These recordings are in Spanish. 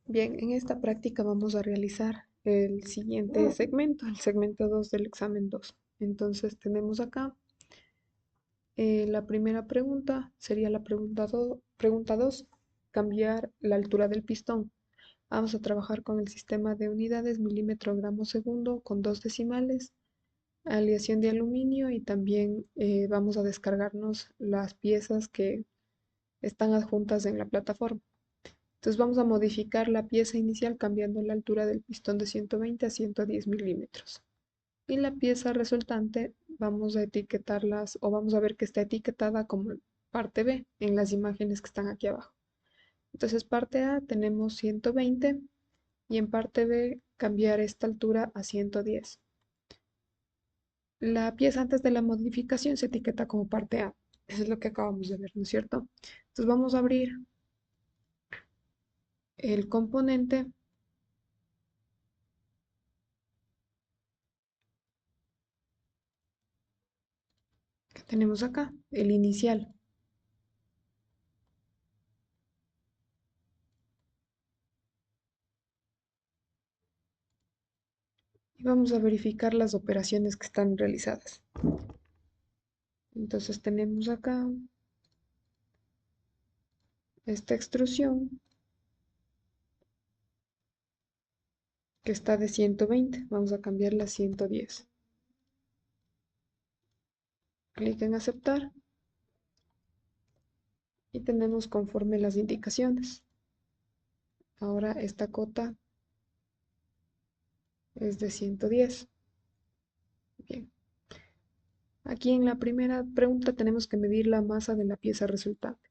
Bien, en esta práctica vamos a realizar el siguiente segmento, el segmento 2 del examen 2. Entonces tenemos acá la primera pregunta, sería la pregunta 2, cambiar la altura del pistón. Vamos a trabajar con el sistema de unidades milímetro gramo segundo con dos decimales, aleación de aluminio y también vamos a descargarnos las piezas que están adjuntas en la plataforma. Entonces vamos a modificar la pieza inicial cambiando la altura del pistón de 120 a 110 milímetros. Y la pieza resultante vamos a etiquetarlas o vamos a ver que está etiquetada como parte B en las imágenes que están aquí abajo. Entonces parte A tenemos 120 y en parte B cambiar esta altura a 110. La pieza antes de la modificación se etiqueta como parte A. Eso es lo que acabamos de ver, ¿no es cierto? Entonces vamos a abrir el componente que tenemos acá, el inicial. Y vamos a verificar las operaciones que están realizadas. Entonces tenemos acá esta extrusión que está de 120. Vamos a cambiarla a 110. Clic en aceptar y tenemos conforme las indicaciones. Ahora esta cota es de 110. Bien. Aquí en la primera pregunta tenemos que medir la masa de la pieza resultante.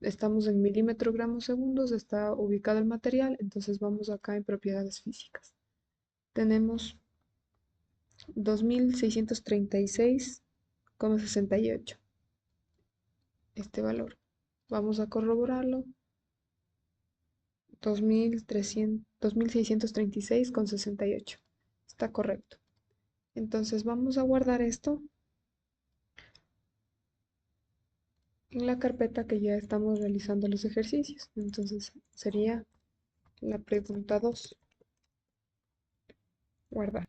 Estamos en milímetro gramos segundos, está ubicado el material, entonces vamos acá en propiedades físicas. Tenemos 2636,68 este valor. Vamos a corroborarlo. 2636,68. Está correcto. Entonces vamos a guardar esto en la carpeta que ya estamos realizando los ejercicios. Entonces sería la pregunta 2. Guardar.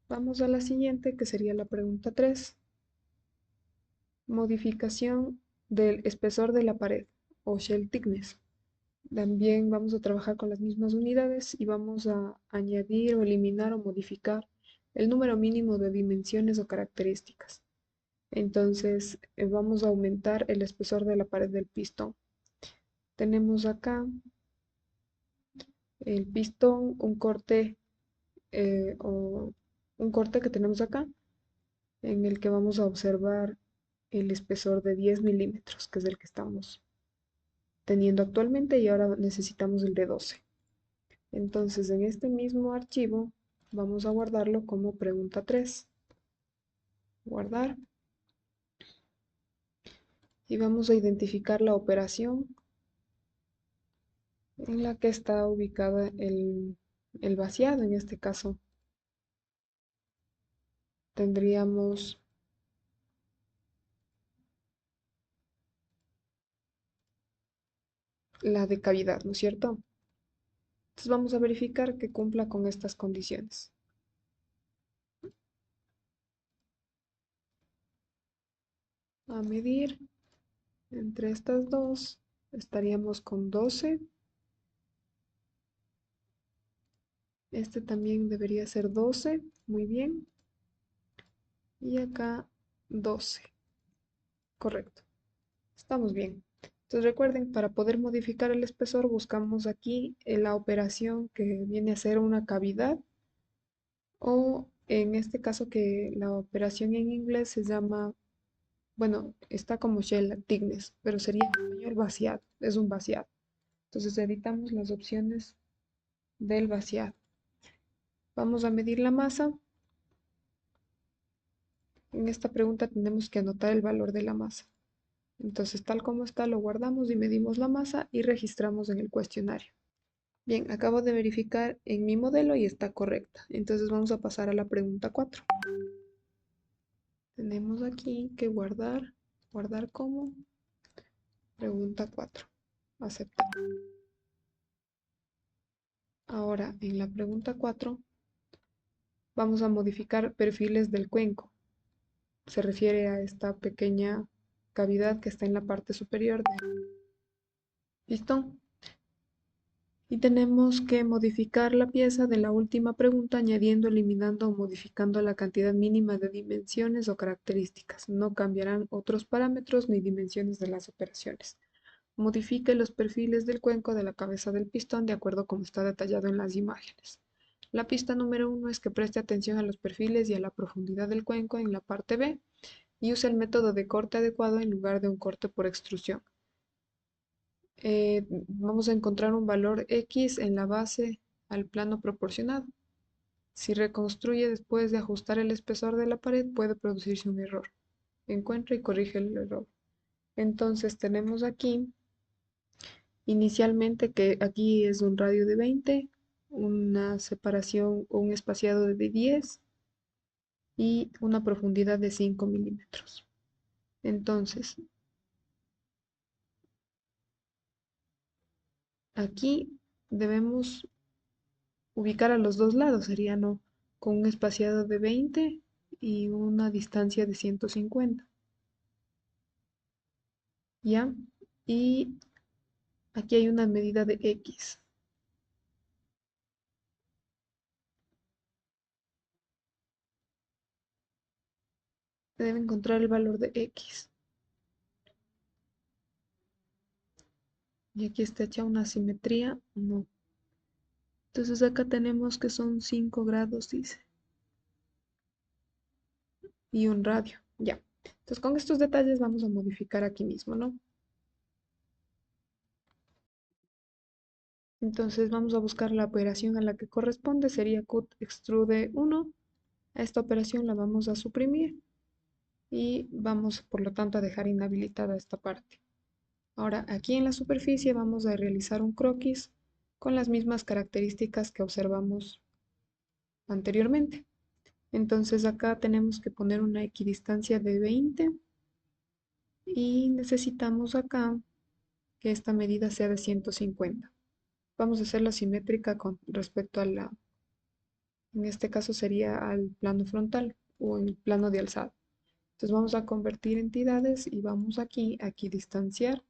Vamos a la siguiente, que sería la pregunta 3. Modificación del espesor de la pared o shell thickness. También vamos a trabajar con las mismas unidades y vamos a añadir o eliminar o modificar el número mínimo de dimensiones o características. Entonces vamos a aumentar el espesor de la pared del pistón. Tenemos acá el pistón, o un corte que tenemos acá en el que vamos a observar el espesor de 10 milímetros, que es el que estamos teniendo actualmente y ahora necesitamos el de 12. Entonces en este mismo archivo vamos a guardarlo como pregunta 3. Guardar. Y vamos a identificar la operación en la que está ubicada el vaciado. En este caso tendríamos la de cavidad, ¿no es cierto? Entonces vamos a verificar que cumpla con estas condiciones. A medir entre estas dos estaríamos con 12. Este también debería ser 12. Muy bien. Y acá 12. Correcto. Estamos bien. Entonces recuerden, para poder modificar el espesor buscamos aquí la operación que viene a ser una cavidad o en este caso que la operación en inglés se llama, bueno, está como shell thickness, pero sería en español vaciado, es un vaciado. Entonces editamos las opciones del vaciado. Vamos a medir la masa. En esta pregunta tenemos que anotar el valor de la masa. Entonces, tal como está, lo guardamos y medimos la masa y registramos en el cuestionario. Bien, acabo de verificar en mi modelo y está correcta. Entonces vamos a pasar a la pregunta 4. Tenemos aquí que guardar como pregunta 4. aceptar. Ahora, en la pregunta 4, vamos a modificar perfiles del cuenco. Se refiere a esta pequeña cavidad que está en la parte superior del pistón. Y tenemos que modificar la pieza de la última pregunta añadiendo, eliminando o modificando la cantidad mínima de dimensiones o características. No cambiarán otros parámetros ni dimensiones de las operaciones. Modifique los perfiles del cuenco de la cabeza del pistón de acuerdo como está detallado en las imágenes. La pista número 1 es que preste atención a los perfiles y a la profundidad del cuenco en la parte B y use el método de corte adecuado en lugar de un corte por extrusión. Vamos a encontrar un valor X en la base al plano proporcionado. Si reconstruye después de ajustar el espesor de la pared, puede producirse un error. Encuentra y corrige el error. Entonces tenemos aquí, inicialmente, que aquí es un radio de 20, una separación o un espaciado de 10 y una profundidad de 5 milímetros. Entonces, aquí debemos ubicar a los dos lados, sería no, con un espaciado de 20 y una distancia de 150. ¿Ya? Y aquí hay una medida de X. Debe encontrar el valor de X. Y aquí está hecha una simetría, no. Entonces acá tenemos que son 5 grados, dice, y un radio. Ya. Entonces con estos detalles vamos a modificar aquí mismo, ¿no? Entonces vamos a buscar la operación a la que corresponde, sería cut extrude 1. A esta operación la vamos a suprimir y vamos por lo tanto a dejar inhabilitada esta parte. Ahora aquí en la superficie vamos a realizar un croquis con las mismas características que observamos anteriormente. Entonces acá tenemos que poner una equidistancia de 20 y necesitamos acá que esta medida sea de 150. Vamos a hacerla simétrica con respecto a la, en este caso sería al plano frontal o en el plano de alzado. Entonces vamos a convertir entidades y vamos aquí a equidistanciar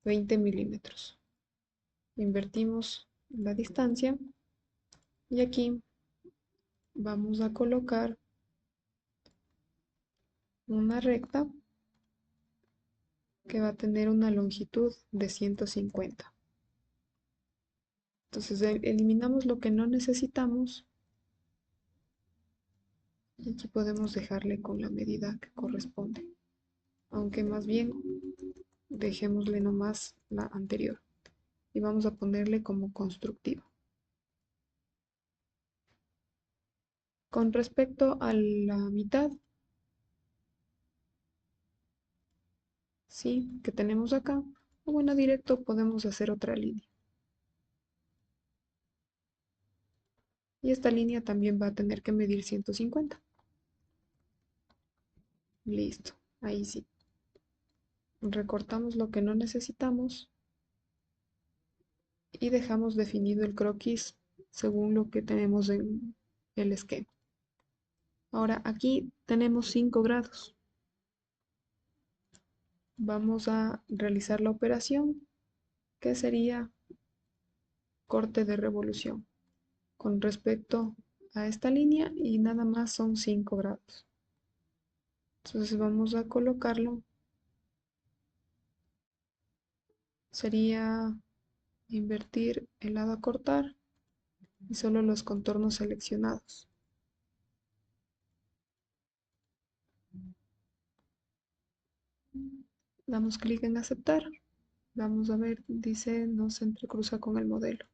20 milímetros. Invertimos la distancia y aquí vamos a colocar una recta que va a tener una longitud de 150. Entonces eliminamos lo que no necesitamos y aquí podemos dejarle con la medida que corresponde, aunque más bien dejémosle nomás la anterior y vamos a ponerle como constructivo. Con respecto a la mitad, sí, que tenemos acá, o bueno, directo podemos hacer otra línea. Y esta línea también va a tener que medir 150. Listo, ahí sí. Recortamos lo que no necesitamos y dejamos definido el croquis según lo que tenemos en el esquema. Ahora aquí tenemos 5 grados. Vamos a realizar la operación que sería corte de revolución con respecto a esta línea y nada más son 5 grados. Entonces vamos a colocarlo. Sería invertir el lado a cortar y solo los contornos seleccionados. Damos clic en aceptar. Vamos a ver, dice no se entrecruza con el modelo.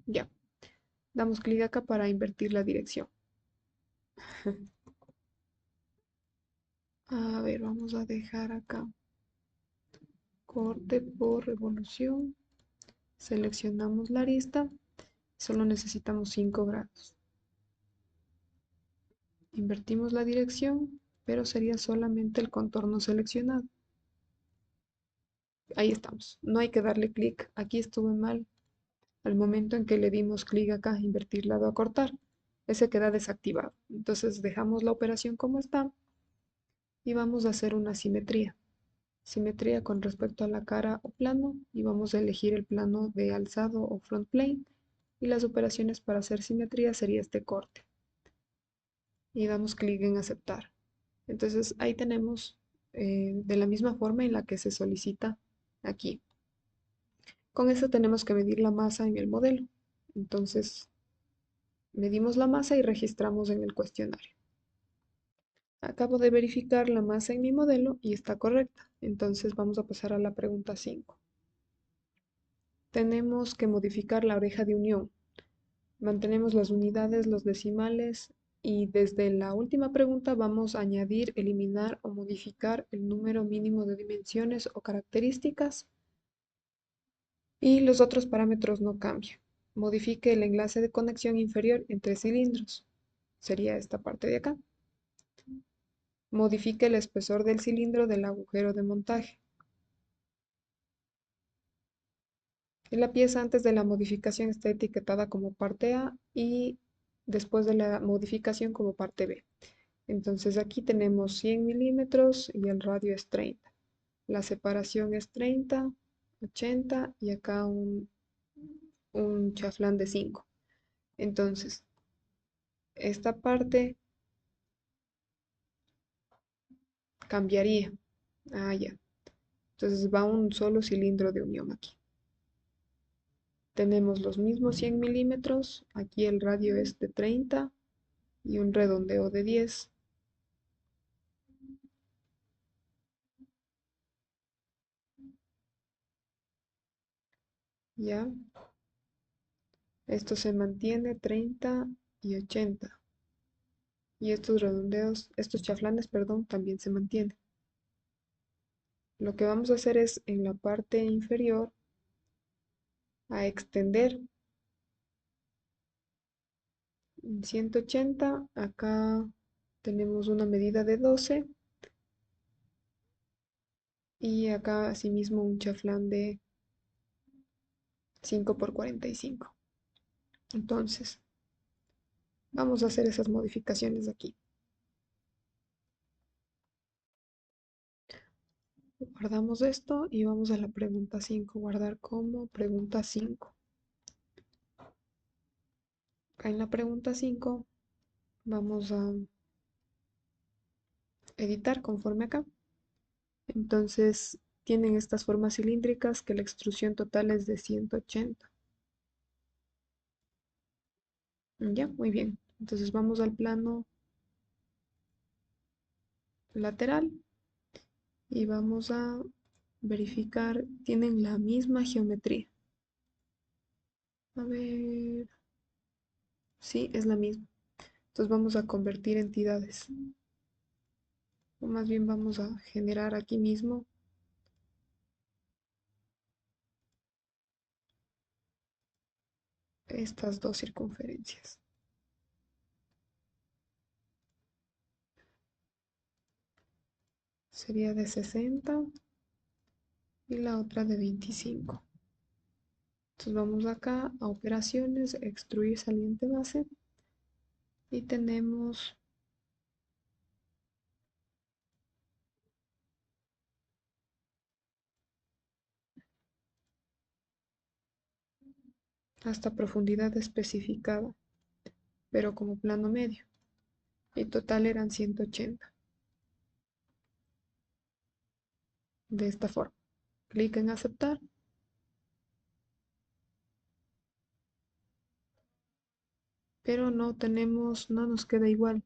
Ya. Damos clic acá para invertir la dirección. A ver, vamos a dejar acá. Corte por revolución. Seleccionamos la arista. Solo necesitamos 5 grados. Invertimos la dirección, pero sería solamente el contorno seleccionado. Ahí estamos. No hay que darle clic. Aquí estuve mal. Al momento en que le dimos clic acá, invertir lado a cortar, ese queda desactivado. Entonces dejamos la operación como está y vamos a hacer una simetría. Simetría con respecto a la cara o plano y vamos a elegir el plano de alzado o front plane y las operaciones para hacer simetría sería este corte y damos clic en aceptar. Entonces ahí tenemos de la misma forma en la que se solicita aquí. Con eso tenemos que medir la masa en el modelo. Entonces medimos la masa y registramos en el cuestionario. Acabo de verificar la masa en mi modelo y está correcta. Entonces vamos a pasar a la pregunta 5. Tenemos que modificar la oreja de unión. Mantenemos las unidades, los decimales y desde la última pregunta vamos a añadir, eliminar o modificar el número mínimo de dimensiones o características y los otros parámetros no cambian. Modifique el enlace de conexión inferior entre cilindros. Sería esta parte de acá. Modifique el espesor del cilindro del agujero de montaje. Y la pieza antes de la modificación está etiquetada como parte A y después de la modificación como parte B. Entonces aquí tenemos 100 milímetros y el radio es 30. La separación es 30, 80 y acá un chaflán de 5. Entonces, esta parte cambiaría. Ah, ya. Entonces va un solo cilindro de unión aquí. Tenemos los mismos 100 milímetros. Aquí el radio es de 30 y un redondeo de 10. Ya. Esto se mantiene 30 y 80. Y estos redondeos, estos chaflanes, perdón, también se mantienen. Lo que vamos a hacer es en la parte inferior a extender en 180. Acá tenemos una medida de 12 y acá asimismo un chaflán de 5 por 45. Entonces, vamos a hacer esas modificaciones aquí. Guardamos esto y vamos a la pregunta 5. Guardar como pregunta 5. Acá en la pregunta 5 vamos a editar conforme acá. Entonces, tienen estas formas cilíndricas que la extrusión total es de 180. Ya, muy bien. Entonces vamos al plano lateral y vamos a verificar, tienen la misma geometría. A ver, sí, es la misma. Entonces vamos a convertir entidades. O más bien vamos a generar aquí mismo estas dos circunferencias. Sería de 60 y la otra de 25. Entonces vamos acá a operaciones, extruir saliente base y tenemos hasta profundidad especificada, pero como plano medio. Y total eran 180. De esta forma. Clic en aceptar, pero no tenemos, no nos queda igual,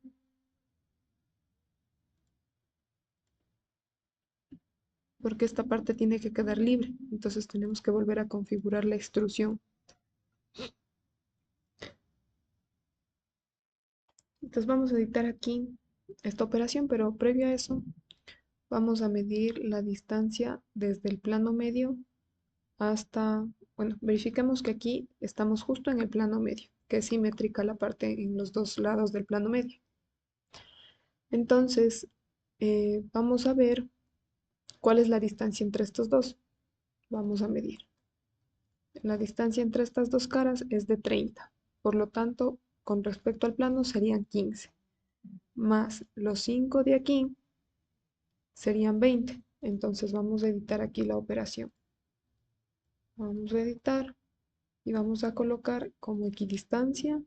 porque esta parte tiene que quedar libre. Entonces tenemos que volver a configurar la extrusión. Entonces vamos a editar aquí esta operación, pero previo a eso vamos a medir la distancia desde el plano medio hasta, bueno, verificamos que aquí estamos justo en el plano medio, que es simétrica la parte en los dos lados del plano medio. Entonces, vamos a ver cuál es la distancia entre estos dos. Vamos a medir. La distancia entre estas dos caras es de 30. Por lo tanto, con respecto al plano serían 15. Más los 5 de aquí serían 20. Entonces vamos a editar aquí la operación. Vamos a editar y vamos a colocar como equidistancia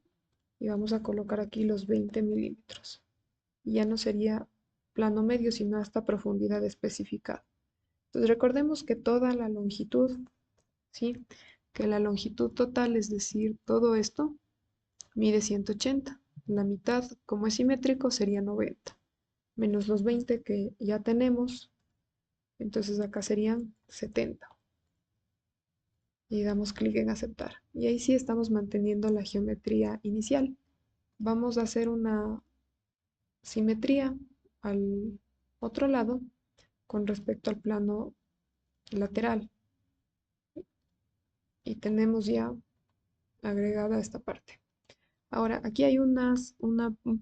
y vamos a colocar aquí los 20 milímetros. Y ya no sería plano medio, sino hasta profundidad especificada. Entonces recordemos que toda la longitud, ¿sí? Que la longitud total, es decir, todo esto, mide 180. La mitad, como es simétrico, sería 90. Menos los 20 que ya tenemos, entonces acá serían 70. Y damos clic en aceptar. Y ahí sí estamos manteniendo la geometría inicial. Vamos a hacer una simetría al otro lado con respecto al plano lateral. Y tenemos ya agregada esta parte. Ahora, aquí hay un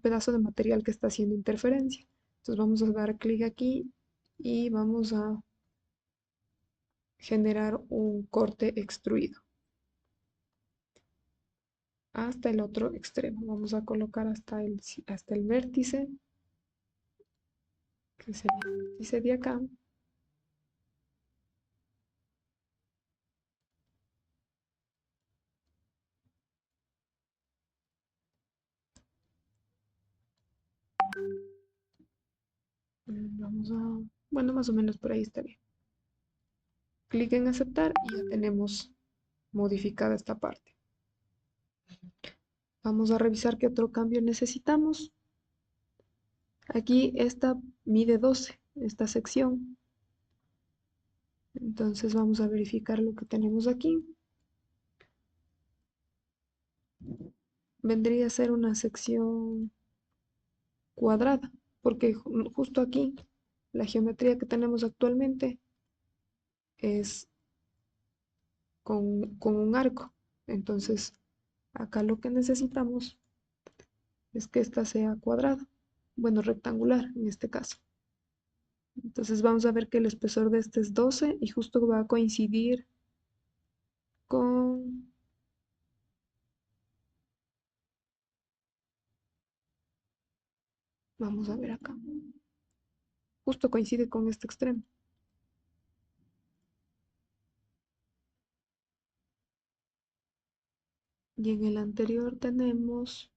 pedazo de material que está haciendo interferencia. Entonces vamos a dar clic aquí y vamos a generar un corte extruido hasta el otro extremo. Vamos a colocar hasta el vértice, que sería el vértice de acá. Vamos a, bueno, más o menos por ahí está bien. Clic en aceptar y ya tenemos modificada esta parte. Vamos a revisar qué otro cambio necesitamos. Aquí esta mide 12, esta sección. Entonces vamos a verificar lo que tenemos aquí. Vendría a ser una sección cuadrada, porque justo aquí la geometría que tenemos actualmente es con un arco. Entonces acá lo que necesitamos es que esta sea cuadrada, bueno, rectangular en este caso. Entonces vamos a ver que el espesor de este es 12 y justo va a coincidir con, vamos a ver acá, justo coincide con este extremo. Y en el anterior tenemos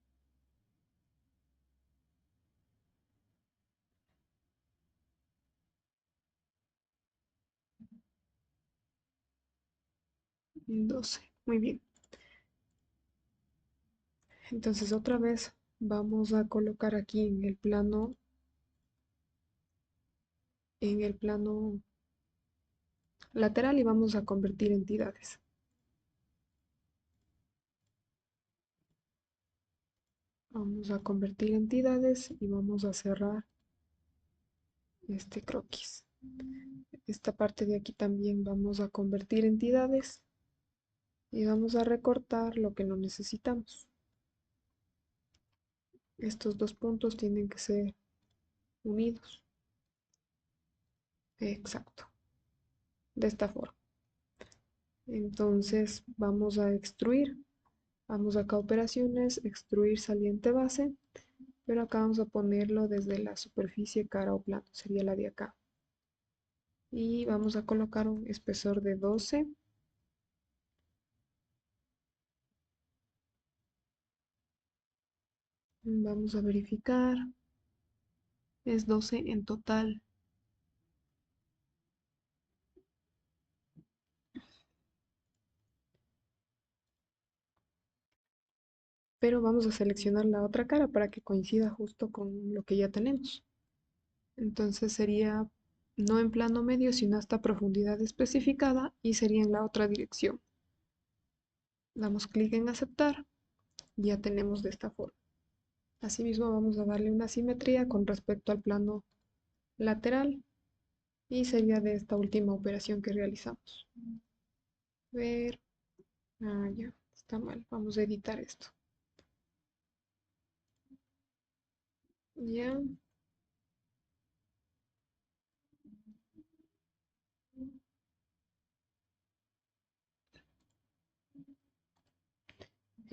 12. Muy bien. Entonces otra vez vamos a colocar aquí en el plano lateral y vamos a convertir entidades. Vamos a convertir entidades y vamos a cerrar este croquis. Esta parte de aquí también vamos a convertir entidades y vamos a recortar lo que no necesitamos. Estos dos puntos tienen que ser unidos. Exacto. De esta forma. Entonces vamos a extruir. Vamos acá a operaciones, extruir saliente base, pero acá vamos a ponerlo desde la superficie cara o plano, sería la de acá. Y vamos a colocar un espesor de 12. Vamos a verificar. Es 12 en total. Pero vamos a seleccionar la otra cara para que coincida justo con lo que ya tenemos. Entonces sería no en plano medio, sino hasta profundidad especificada y sería en la otra dirección. Damos clic en aceptar y ya tenemos de esta forma. Asimismo vamos a darle una simetría con respecto al plano lateral y sería de esta última operación que realizamos. Ver, ya, está mal, vamos a editar esto. Ya,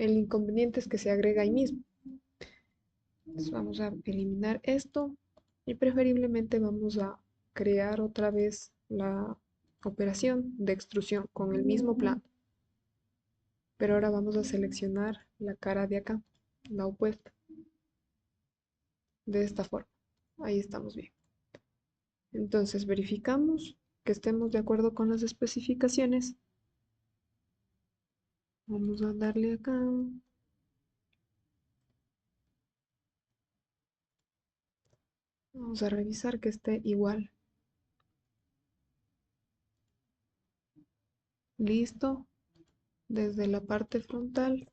El inconveniente es que se agrega ahí mismo. Entonces vamos a eliminar esto y preferiblemente vamos a crear otra vez la operación de extrusión con el mismo plano. Pero ahora vamos a seleccionar la cara de acá, la opuesta, de esta forma. Ahí estamos bien. Entonces verificamos que estemos de acuerdo con las especificaciones. Vamos a darle acá. Vamos a revisar que esté igual. Listo. Desde la parte frontal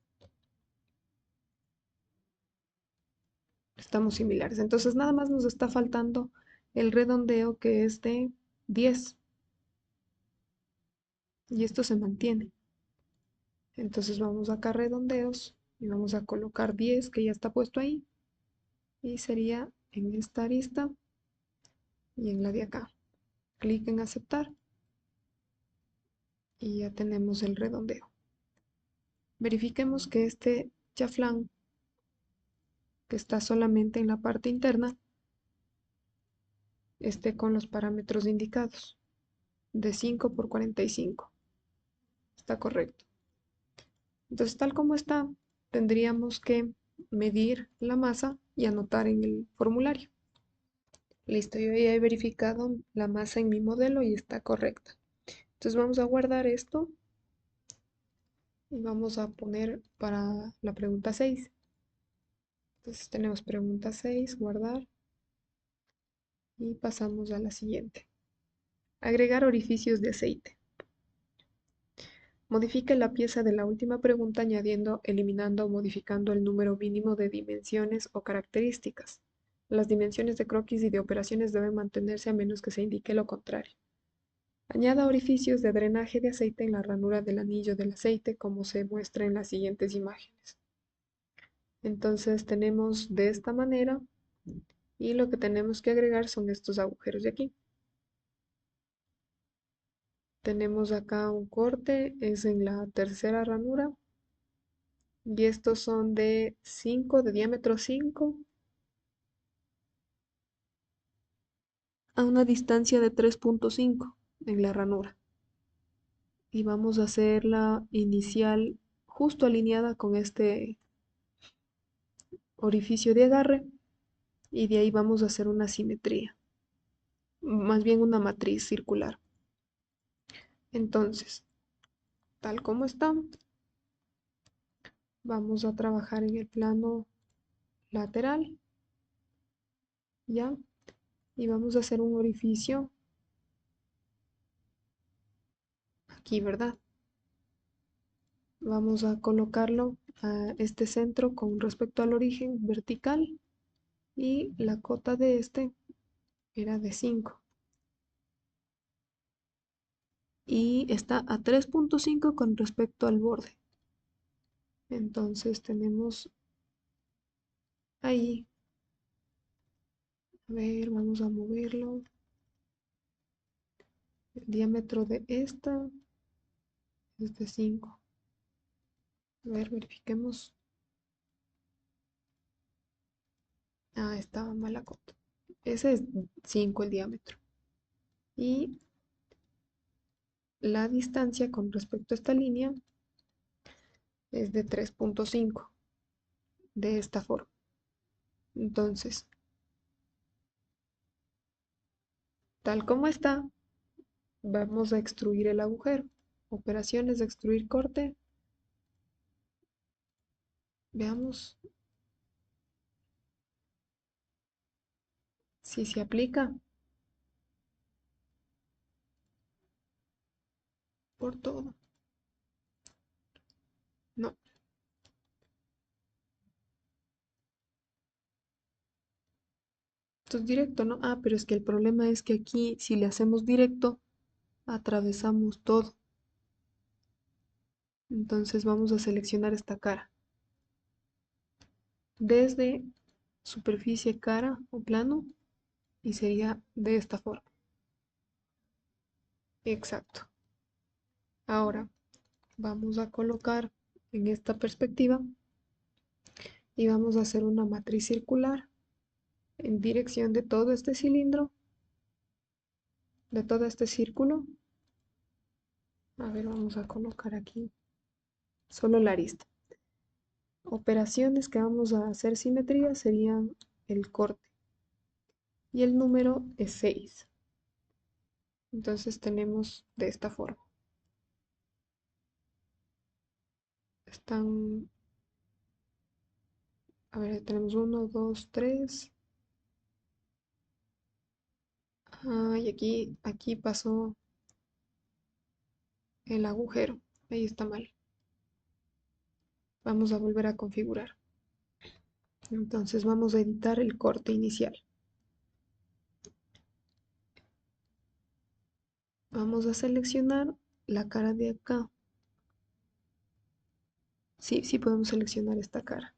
estamos similares. Entonces nada más nos está faltando el redondeo que es de 10. Y esto se mantiene. Entonces vamos acá a redondeos y vamos a colocar 10 que ya está puesto ahí. Y sería en esta arista y en la de acá. Clic en aceptar y ya tenemos el redondeo. Verifiquemos que este chaflán, que está solamente en la parte interna, esté con los parámetros indicados de 5 por 45. Está correcto. Entonces, tal como está, tendríamos que medir la masa y anotar en el formulario. Listo, yo ya he verificado la masa en mi modelo y está correcta. Entonces vamos a guardar esto y vamos a poner para la pregunta 6. Entonces tenemos pregunta 6, guardar, y pasamos a la siguiente. Agregar orificios de aceite. Modifique la pieza de la última pregunta añadiendo, eliminando o modificando el número mínimo de dimensiones o características. Las dimensiones de croquis y de operaciones deben mantenerse a menos que se indique lo contrario. Añada orificios de drenaje de aceite en la ranura del anillo del aceite, como se muestra en las siguientes imágenes. Entonces tenemos de esta manera y lo que tenemos que agregar son estos agujeros de aquí. Tenemos acá un corte, es en la tercera ranura y estos son de 5, de diámetro 5 a una distancia de 3.5 en la ranura. Y vamos a hacer la inicial justo alineada con este orificio de agarre y de ahí vamos a hacer una simetría, más bien una matriz circular. Entonces, tal como está, vamos a trabajar en el plano lateral, ¿ya? Y vamos a hacer un orificio aquí, ¿verdad? Vamos a colocarlo a este centro con respecto al origen vertical y la cota de este era de 5 y está a 3.5 con respecto al borde. Entonces tenemos ahí, a ver, vamos a moverlo. El diámetro de esta es de 5. A ver, verifiquemos. Ah, estaba mala cota. Ese es 5 el diámetro. Y la distancia con respecto a esta línea es de 3.5. De esta forma. Entonces, tal como está, vamos a extruir el agujero. Operaciones de extruir corte. Veamos si se aplica por todo. No, esto es directo, ¿no? Ah, pero es que el problema es que aquí, si le hacemos directo, atravesamos todo. Entonces vamos a seleccionar esta cara. Desde superficie, cara o plano, y sería de esta forma. Exacto. Ahora vamos a colocar en esta perspectiva y vamos a hacer una matriz circular en dirección de todo este cilindro, de todo este círculo. A ver, vamos a colocar aquí solo la arista. Operaciones que vamos a hacer simetría serían el corte y el número es 6. Entonces tenemos de esta forma. Están, a ver, tenemos 1, 2, 3. Y aquí pasó el agujero. Ahí está mal. Vamos a volver a configurar. Entonces vamos a editar el corte inicial. Vamos a seleccionar la cara de acá. Sí, sí podemos seleccionar esta cara.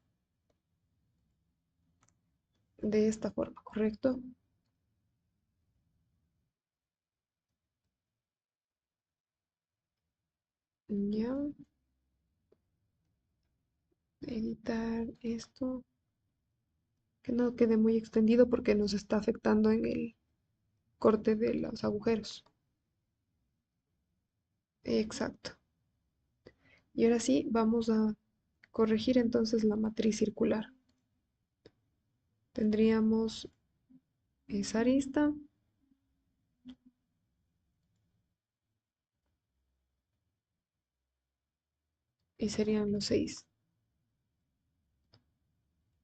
De esta forma, ¿correcto? Ya. Editar esto. Que no quede muy extendido porque nos está afectando en el corte de los agujeros. Exacto. Y ahora sí, vamos a corregir entonces la matriz circular. Tendríamos esa arista y serían los 6.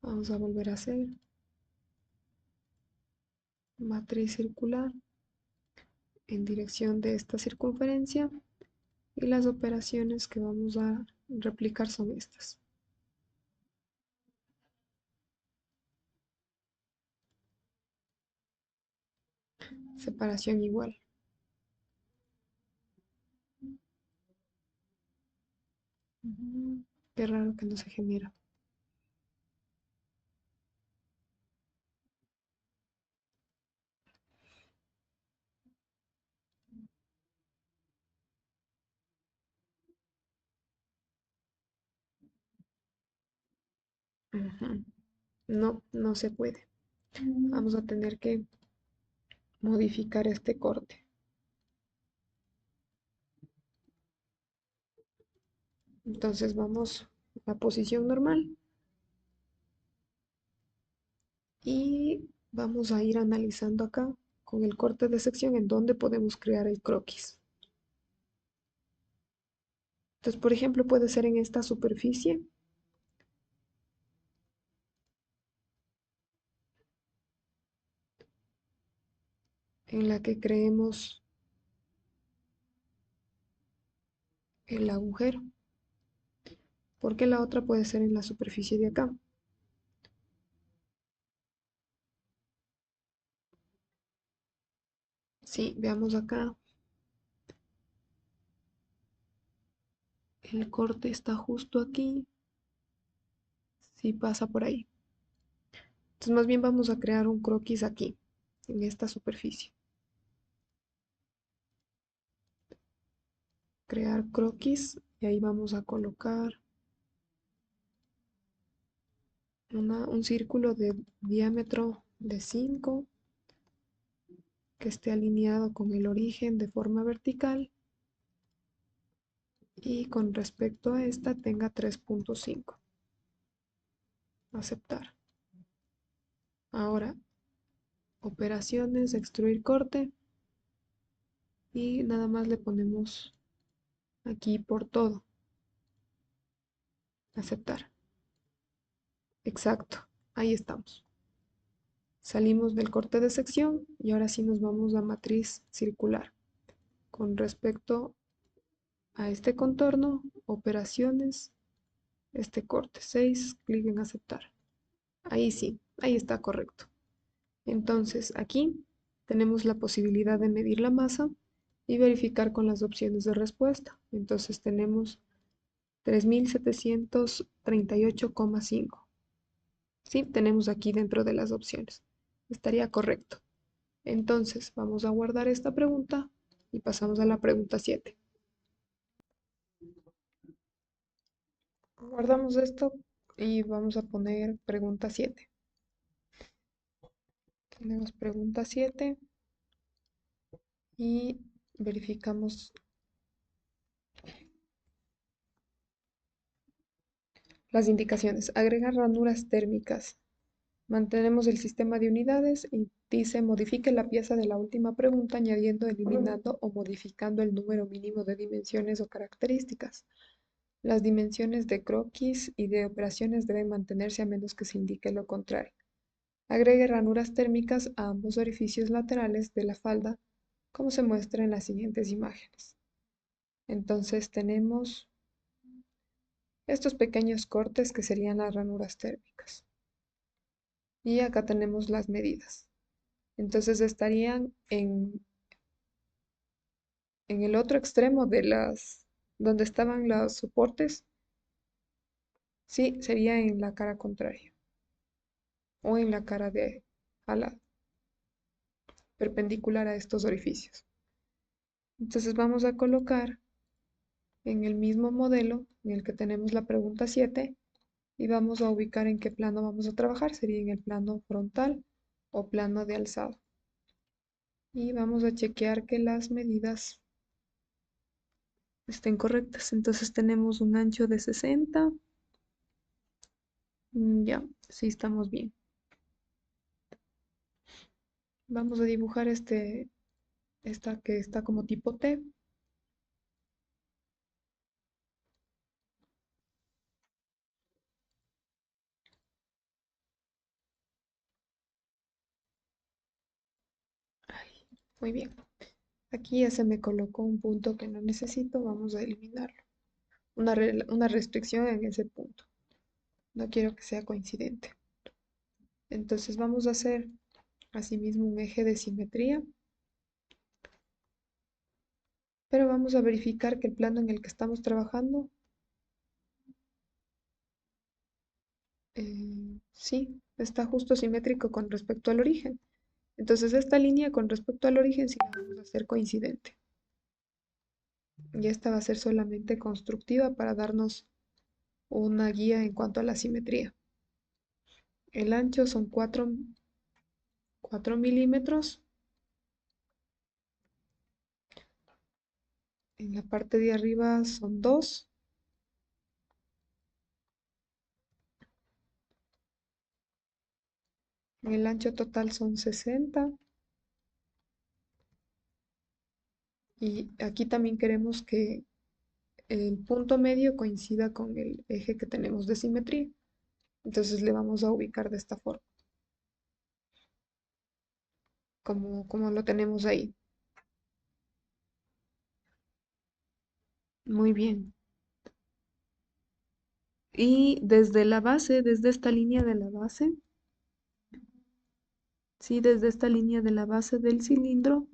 Vamos a volver a hacer matriz circular en dirección de esta circunferencia y las operaciones que vamos a replicar son estas. Separación igual. Qué raro que no se genera. Ujú. No, no se puede. Vamos a tener que modificar este corte. Entonces vamos a la posición normal y vamos a ir analizando acá con el corte de sección en donde podemos crear el croquis. Entonces, por ejemplo, puede ser en esta superficie en la que creemos el agujero, porque la otra puede ser en la superficie de acá. Sí, veamos acá, el corte está justo aquí, sí pasa por ahí. Entonces, más bien vamos a crear un croquis aquí, en esta superficie. Crear croquis y ahí vamos a colocar un círculo de diámetro de 5 que esté alineado con el origen de forma vertical y con respecto a esta tenga 3.5. Aceptar. Ahora, operaciones, extruir corte y nada más le ponemos aquí por todo. Aceptar. Exacto. Ahí estamos. Salimos del corte de sección y ahora sí nos vamos a matriz circular. Con respecto a este contorno, operaciones, este corte 6, clic en aceptar. Ahí sí, ahí está correcto. Entonces aquí tenemos la posibilidad de medir la masa y verificar con las opciones de respuesta. Entonces tenemos 3738,5. Sí, tenemos aquí dentro de las opciones. Estaría correcto. Entonces vamos a guardar esta pregunta y pasamos a la pregunta 7. Guardamos esto y vamos a poner pregunta 7. Tenemos pregunta 7 y verificamos las indicaciones. Agregar ranuras térmicas. Mantenemos el sistema de unidades y dice modifique la pieza de la última pregunta añadiendo, eliminando o modificando el número mínimo de dimensiones o características. Las dimensiones de croquis y de operaciones deben mantenerse a menos que se indique lo contrario. Agregue ranuras térmicas a ambos orificios laterales de la falda, como se muestra en las siguientes imágenes. Entonces tenemos estos pequeños cortes que serían las ranuras térmicas. Y acá tenemos las medidas. Entonces estarían en el otro extremo de donde estaban los soportes, sí, sería en la cara contraria o en la cara a la perpendicular a estos orificios. Entonces vamos a colocar en el mismo modelo en el que tenemos la pregunta 7 y vamos a ubicar en qué plano vamos a trabajar. Sería en el plano frontal o plano de alzado. Y vamos a chequear que las medidas estén correctas. Entonces tenemos un ancho de 60. Ya, sí estamos bien. Vamos a dibujar esta que está como tipo T. Ay, muy bien. Aquí ya se me colocó un punto que no necesito. Vamos a eliminarlo. Una restricción en ese punto. No quiero que sea coincidente. Entonces vamos a hacer asimismo un eje de simetría. Pero vamos a verificar que el plano en el que estamos trabajando, sí, está justo simétrico con respecto al origen. Entonces esta línea con respecto al origen sí la vamos a hacer coincidente. Y esta va a ser solamente constructiva para darnos una guía en cuanto a la simetría. El ancho son 4 milímetros. En la parte de arriba son 2. El ancho total son 60. Y aquí también queremos que el punto medio coincida con el eje que tenemos de simetría. Entonces le vamos a ubicar de esta forma, como lo tenemos ahí. Muy bien. Y desde la base, desde esta línea de la base, sí, desde esta línea de la base del cilindro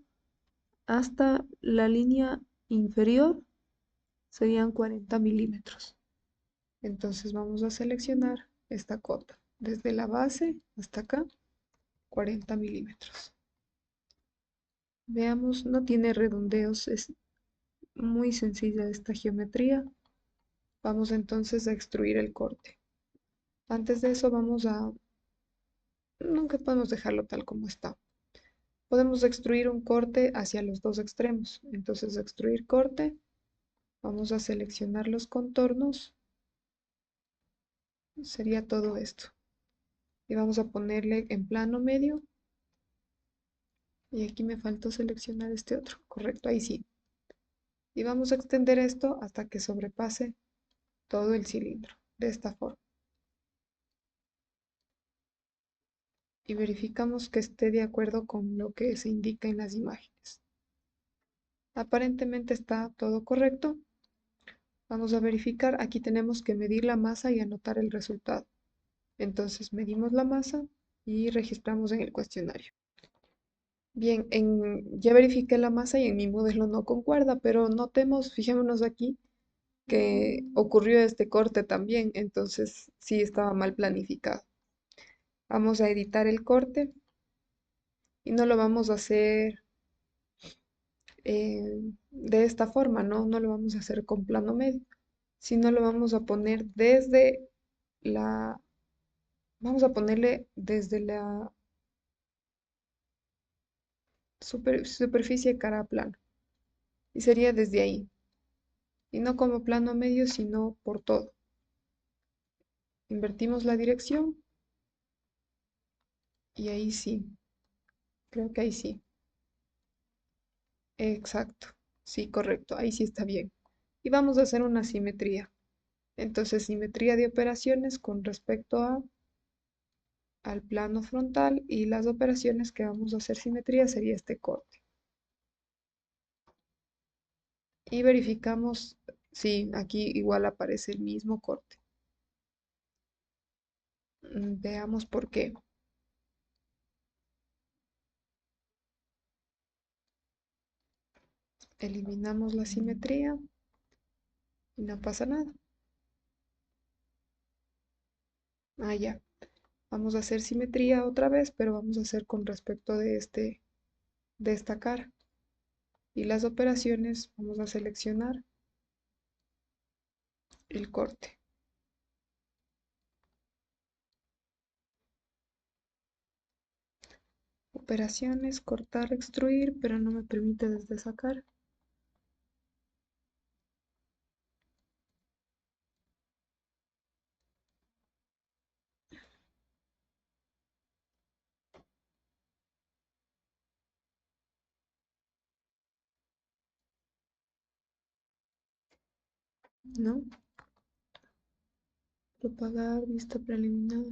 hasta la línea inferior serían 40 milímetros. Entonces vamos a seleccionar esta cota. Desde la base hasta acá, 40 milímetros. Veamos, no tiene redondeos, es muy sencilla esta geometría. Vamos entonces a extruir el corte. Antes de eso nunca podemos dejarlo tal como está. Podemos extruir un corte hacia los dos extremos. Entonces, extruir corte, vamos a seleccionar los contornos. Sería todo esto. Y vamos a ponerle en plano medio. Y aquí me faltó seleccionar este otro. Correcto, ahí sí. Y vamos a extender esto hasta que sobrepase todo el cilindro. De esta forma. Y verificamos que esté de acuerdo con lo que se indica en las imágenes. Aparentemente está todo correcto. Vamos a verificar, aquí tenemos que medir la masa y anotar el resultado. Entonces medimos la masa y registramos en el cuestionario. Bien, ya verifiqué la masa y en mi modelo no concuerda, pero notemos, fijémonos aquí que ocurrió este corte también, entonces sí estaba mal planificado. Vamos a editar el corte y no lo vamos a hacer de esta forma, ¿no? No lo vamos a hacer con plano medio, sino lo vamos a poner desde la, vamos a ponerle desde la superficie cara a plano. Y sería desde ahí. Y no como plano medio, sino por todo. Invertimos la dirección y ahí sí. Creo que ahí sí. Exacto. Sí, correcto. Ahí sí está bien. Y vamos a hacer una simetría. Entonces, simetría de operaciones con respecto al plano frontal y las operaciones que vamos a hacer simetría sería este corte. Y verificamos, sí, aquí igual aparece el mismo corte. Veamos por qué. Eliminamos la simetría y no pasa nada. Ah, ya. Vamos a hacer simetría otra vez, pero vamos a hacer con respecto de esta cara. Y las operaciones, vamos a seleccionar el corte. Operaciones, cortar, extruir, pero no me permite desde sacar. ¿No? Propagar, vista preliminar.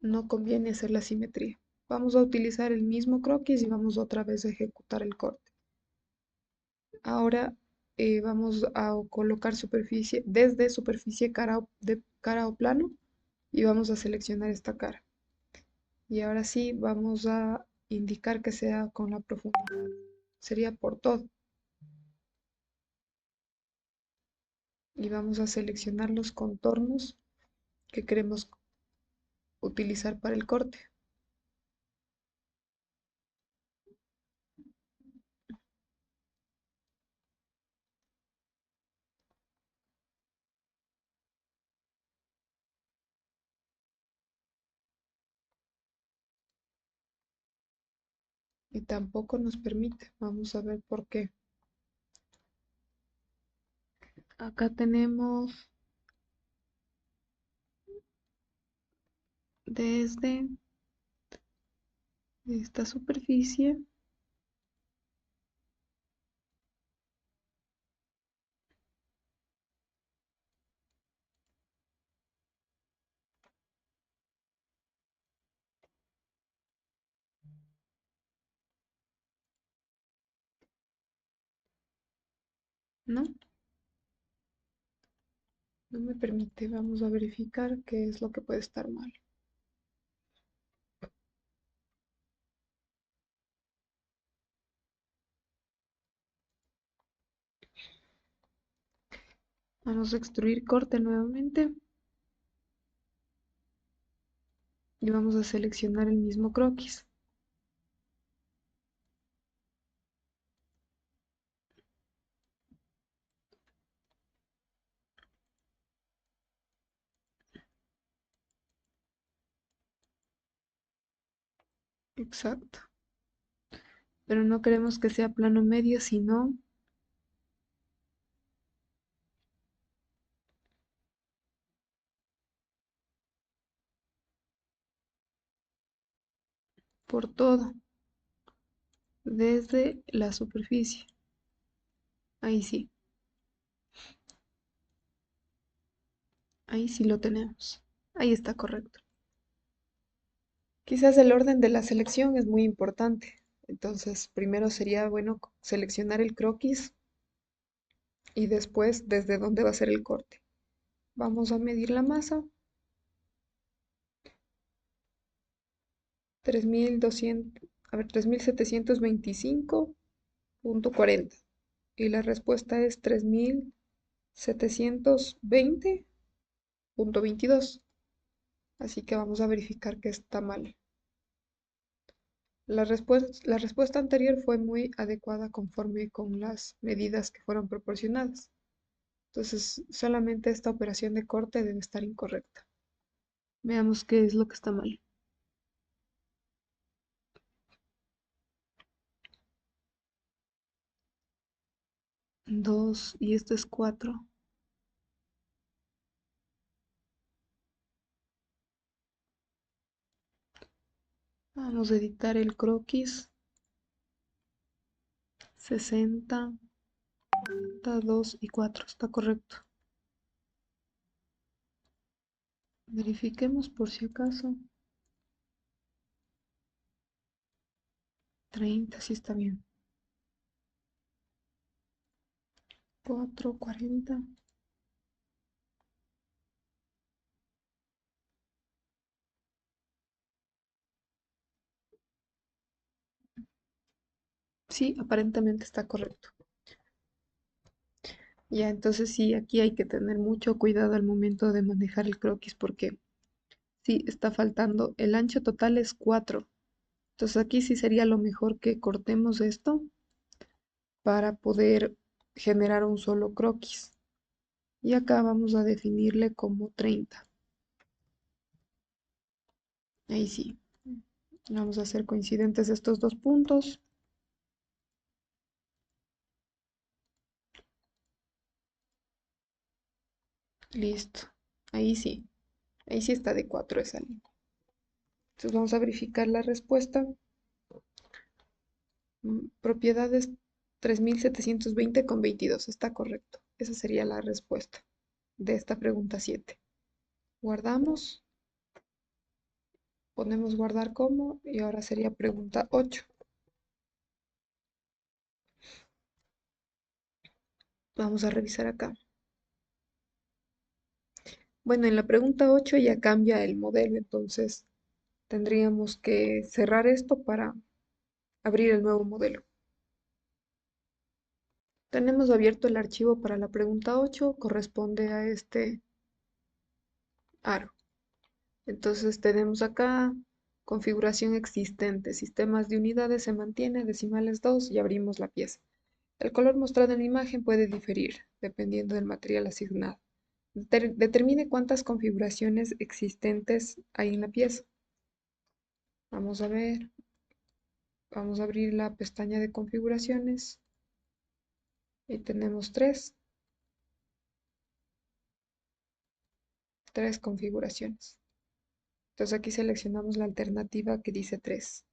No conviene hacer la simetría. Vamos a utilizar el mismo croquis y vamos otra vez a ejecutar el corte. Ahora vamos a colocar superficie desde superficie de cara o plano y vamos a seleccionar esta cara. Y ahora sí vamos a indicar que sea con la profundidad. Sería por todo. Y vamos a seleccionar los contornos que queremos utilizar para el corte. Y tampoco nos permite. Vamos a ver por qué. Acá tenemos desde esta superficie, ¿no? No me permite. Vamos a verificar qué es lo que puede estar mal. Vamos a extruir corte nuevamente y vamos a seleccionar el mismo croquis. Exacto. Pero no queremos que sea plano medio, sino por todo, desde la superficie. Ahí sí, ahí sí lo tenemos. Ahí está correcto. Quizás el orden de la selección es muy importante. Entonces, primero sería bueno seleccionar el croquis y después desde dónde va a ser el corte. Vamos a medir la masa, 3200, a ver, 3725,40. Y la respuesta es 3720,22. Así que vamos a verificar que está mal. La respuesta anterior fue muy adecuada conforme con las medidas que fueron proporcionadas. Entonces, solamente esta operación de corte debe estar incorrecta. Veamos qué es lo que está mal. 2 y esto es 4. Vamos a editar el croquis. 60, 2 y 4. Está correcto. Verifiquemos por si acaso. 30, sí está bien. 4, 40. Sí, aparentemente está correcto. Ya, entonces sí, aquí hay que tener mucho cuidado al momento de manejar el croquis porque sí, está faltando. El ancho total es 4. Entonces aquí sí sería lo mejor que cortemos esto para poder generar un solo croquis. Y acá vamos a definirle como 30. Ahí sí. Vamos a hacer coincidentes estos dos puntos. Listo. Ahí sí. Ahí sí está de 4 esa línea. Entonces vamos a verificar la respuesta. Propiedades 3720,22. Está correcto. Esa sería la respuesta de esta pregunta 7. Guardamos. Ponemos guardar como y ahora sería pregunta 8. Vamos a revisar acá. Bueno, en la pregunta 8 ya cambia el modelo, entonces tendríamos que cerrar esto para abrir el nuevo modelo. Tenemos abierto el archivo para la pregunta 8, corresponde a este aro. Entonces tenemos acá configuración existente, sistemas de unidades se mantiene, decimales 2 y abrimos la pieza. El color mostrado en la imagen puede diferir dependiendo del material asignado. Determine cuántas configuraciones existentes hay en la pieza. Vamos a ver, vamos a abrir la pestaña de configuraciones y tenemos tres configuraciones. Entonces aquí seleccionamos la alternativa que dice 3.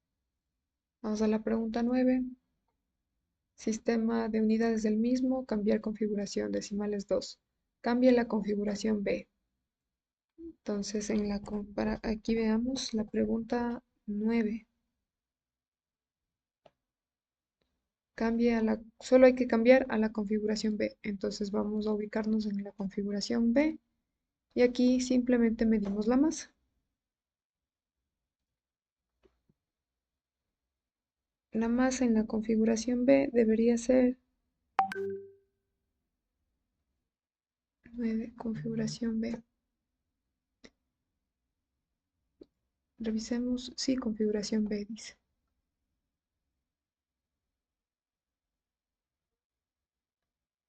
Vamos a la pregunta 9. Sistema de unidades del mismo, cambiar configuración, decimales 2. Cambia la configuración B. Entonces para aquí veamos la pregunta 9. Solo hay que cambiar a la configuración B. Entonces vamos a ubicarnos en la configuración B y aquí simplemente medimos la masa. La masa en la configuración B debería ser 9, configuración B. Revisemos, sí, configuración B dice.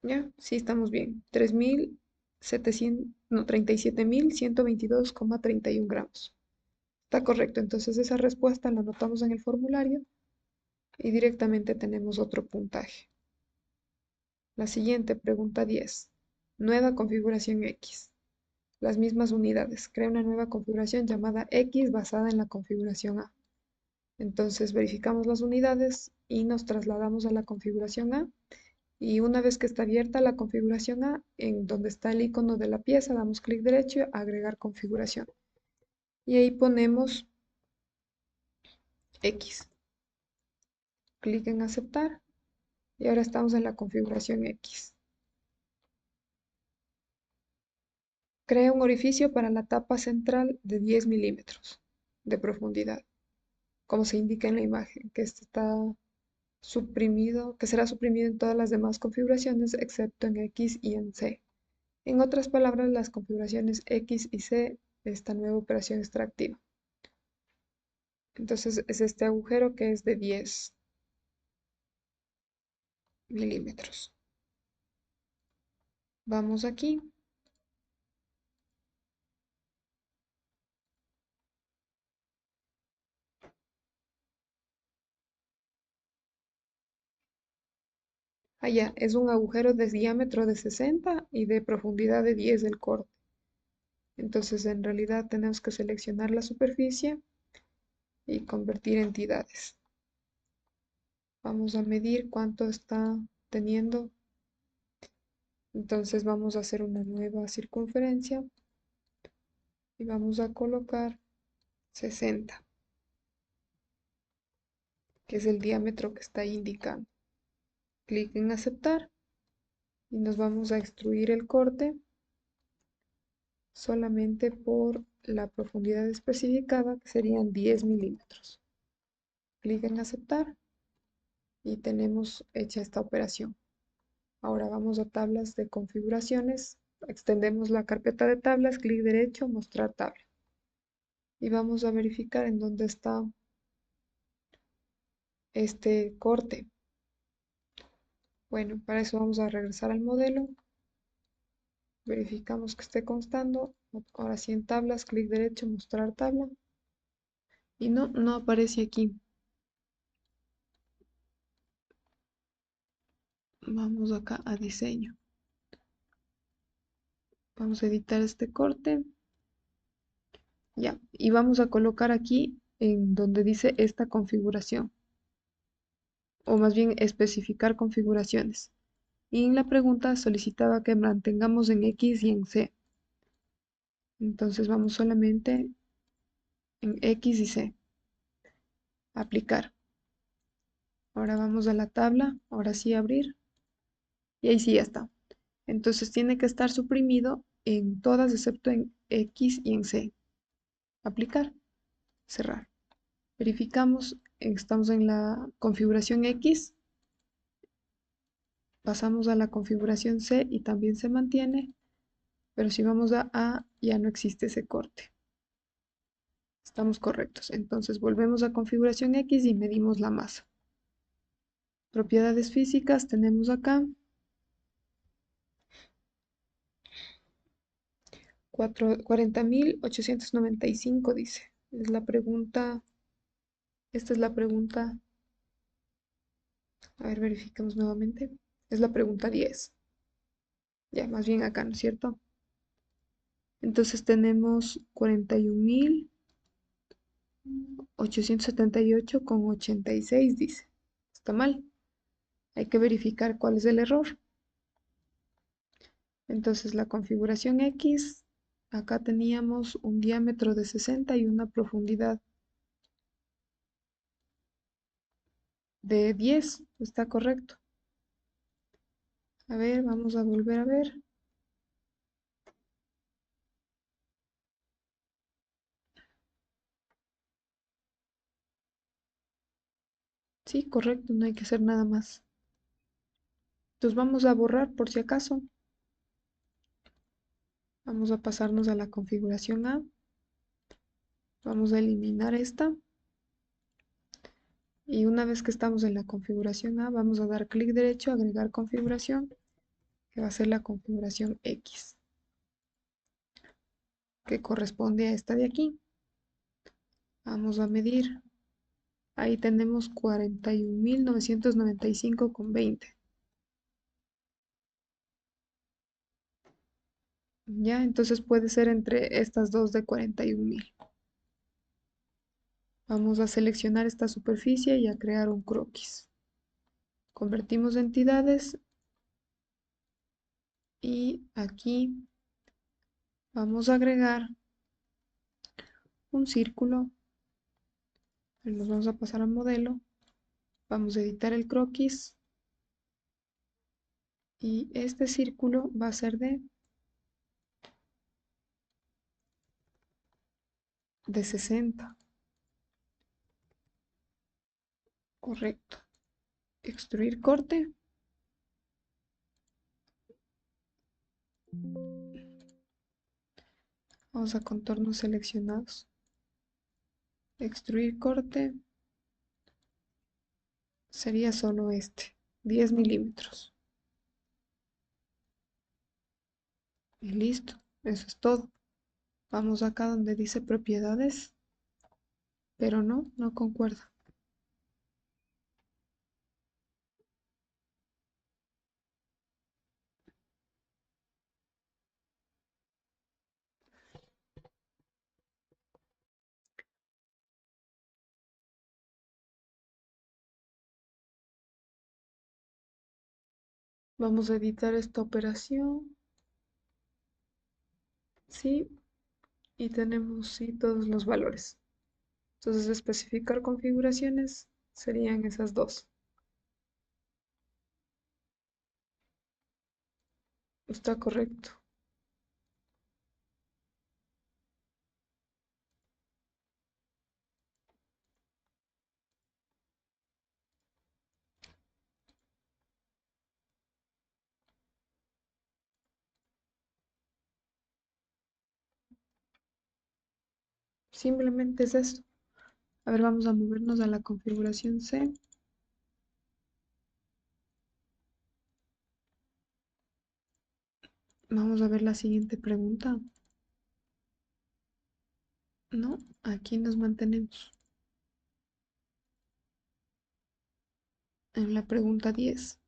Ya, sí estamos bien. 3.700, no, 37.122,31 gramos. Está correcto, entonces esa respuesta la anotamos en el formulario y directamente tenemos otro puntaje. La siguiente, pregunta 10. Nueva configuración X. Las mismas unidades. Crea una nueva configuración llamada X basada en la configuración A. Entonces verificamos las unidades y nos trasladamos a la configuración A. Y una vez que está abierta la configuración A, en donde está el icono de la pieza, damos clic derecho, agregar configuración. Y ahí ponemos X. Clic en aceptar y ahora estamos en la configuración X. Crea un orificio para la tapa central de 10 milímetros de profundidad, como se indica en la imagen, que este está suprimido, que será suprimido en todas las demás configuraciones excepto en X y en C. En otras palabras, las configuraciones X y C de esta nueva operación extractiva. Entonces es este agujero que es de 10 milímetros. Vamos aquí. Allá es un agujero de diámetro de 60 y de profundidad de 10 el corte. Entonces en realidad tenemos que seleccionar la superficie y convertir entidades. Vamos a medir cuánto está teniendo. Entonces vamos a hacer una nueva circunferencia y vamos a colocar 60, que es el diámetro que está indicando. Clic en aceptar y nos vamos a extruir el corte solamente por la profundidad especificada, que serían 10 milímetros. Clic en aceptar y tenemos hecha esta operación. Ahora vamos a tablas de configuraciones, extendemos la carpeta de tablas, clic derecho, mostrar tabla. Y vamos a verificar en dónde está este corte. Bueno, para eso vamos a regresar al modelo, verificamos que esté constando. Ahora sí en tablas, clic derecho, mostrar tabla. Y no aparece aquí. Vamos acá a diseño. Vamos a editar este corte. Ya, y vamos a colocar aquí en donde dice esta configuración, o más bien especificar configuraciones. Y en la pregunta solicitaba que mantengamos en X y en C. Entonces vamos solamente en X y C. Aplicar. Ahora vamos a la tabla, ahora sí abrir. Y ahí sí ya está. Entonces tiene que estar suprimido en todas excepto en X y en C. Aplicar. Cerrar. Verificamos, estamos en la configuración X. Pasamos a la configuración C y también se mantiene. Pero si vamos a A, ya no existe ese corte. Estamos correctos. Entonces volvemos a configuración X y medimos la masa. Propiedades físicas tenemos acá 40.895 dice. Es la pregunta, esta es la pregunta, a ver, verificamos nuevamente. Es la pregunta 10. Ya, más bien acá, ¿no es cierto? Entonces tenemos 41.878,86 dice. Está mal. Hay que verificar cuál es el error. Entonces la configuración X, acá teníamos un diámetro de 60 y una profundidad de 10. Está correcto. A ver, vamos a volver a ver. Sí, correcto, no hay que hacer nada más. Entonces vamos a borrar por si acaso. Vamos a pasarnos a la configuración A. Vamos a eliminar esta. Y una vez que estamos en la configuración A, vamos a dar clic derecho, agregar configuración, que va a ser la configuración X, que corresponde a esta de aquí. Vamos a medir. Ahí tenemos 41.995,20. Ya, entonces puede ser entre estas dos de 41.000. Vamos a seleccionar esta superficie y a crear un croquis. Convertimos entidades y aquí vamos a agregar un círculo. Nos vamos a pasar al modelo. Vamos a editar el croquis y este círculo va a ser de 60. Correcto. Extruir corte. Vamos a contornos seleccionados. extruir corte sería solo 10 milímetros. Y listo, eso es todo. Vamos acá donde dice propiedades, pero no concuerda. Vamos a editar esta operación, sí, y tenemos sí todos los valores. Entonces, especificar configuraciones serían esas dos. Está correcto. Simplemente es esto. A ver, vamos a movernos a la configuración C. Vamos a ver la siguiente pregunta. No, aquí nos mantenemos. En la pregunta 10.